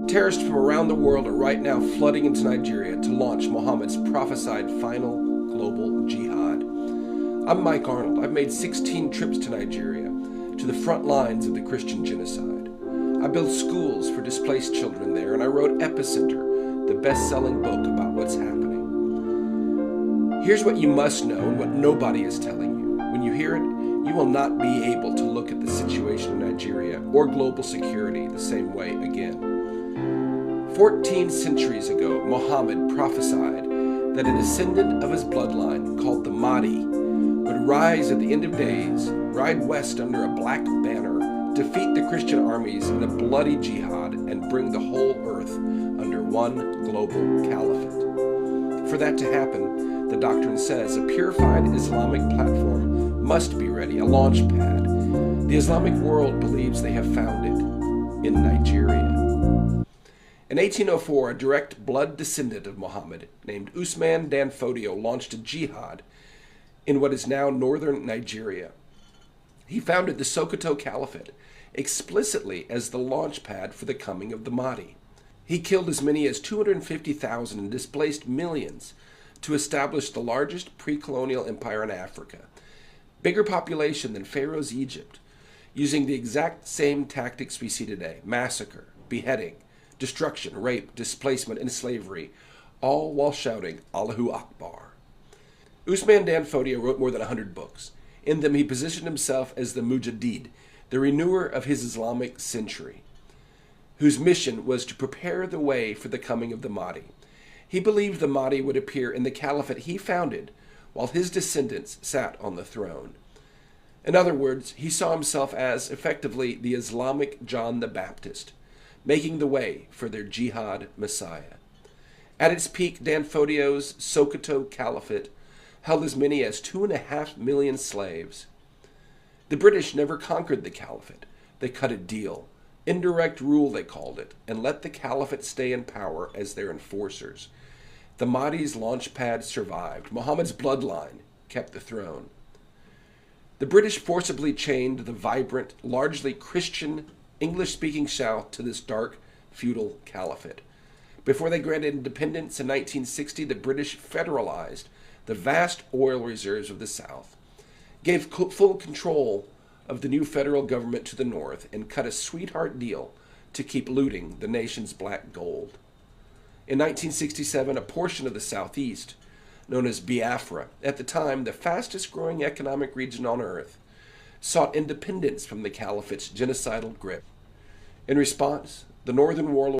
Terrorists from around the world are right now flooding into Nigeria to launch Muhammad's prophesied final global jihad. I'm Mike Arnold. I've made 16 trips to Nigeria, to the front lines of the Christian genocide. I built schools for displaced children there, and I wrote Epicenter, the best-selling book about what's happening. Here's what you must know and what nobody is telling you. When you hear it, you will not be able to look at the situation in Nigeria or global security the same way again. 14 centuries ago, Muhammad prophesied that a descendant of his bloodline, called the Mahdi, would rise at the end of days, ride west under a black banner, defeat the Christian armies in a bloody jihad, and bring the whole earth under one global caliphate. For that to happen, the doctrine says a purified Islamic platform must be ready, a launch pad. The Islamic world believes they have found it in Nigeria. In 1804, a direct blood descendant of Muhammad named Usman Dan Fodio launched a jihad in what is now northern Nigeria. He founded the Sokoto Caliphate explicitly as the launch pad for the coming of the Mahdi. He killed as many as 250,000 and displaced millions to establish the largest pre-colonial empire in Africa, bigger population than Pharaoh's Egypt, using the exact same tactics we see today: massacre, beheading, destruction, rape, displacement, and slavery, all while shouting Allahu Akbar. Usman Dan Fodio wrote more than 100 books. In them he positioned himself as the Mujaddid, the renewer of his Islamic century, whose mission was to prepare the way for the coming of the Mahdi. He believed the Mahdi would appear in the caliphate he founded while his descendants sat on the throne. In other words, he saw himself as, effectively, the Islamic John the Baptist, making the way for their jihad messiah. At its peak, Dan Fodio's Sokoto Caliphate held as many as 2.5 million slaves. The British never conquered the caliphate. They cut a deal. Indirect rule, they called it, and let the caliphate stay in power as their enforcers. The Mahdi's launch pad survived. Muhammad's bloodline kept the throne. The British forcibly chained the vibrant, largely Christian, English-speaking South to this dark, feudal caliphate. Before they granted independence in 1960, the British federalized the vast oil reserves of the South, gave full control of the new federal government to the north, and cut a sweetheart deal to keep looting the nation's black gold. In 1967, a portion of the Southeast, known as Biafra, at the time the fastest-growing economic region on earth, sought independence from the caliphate's genocidal grip. In response, the Northern Warlords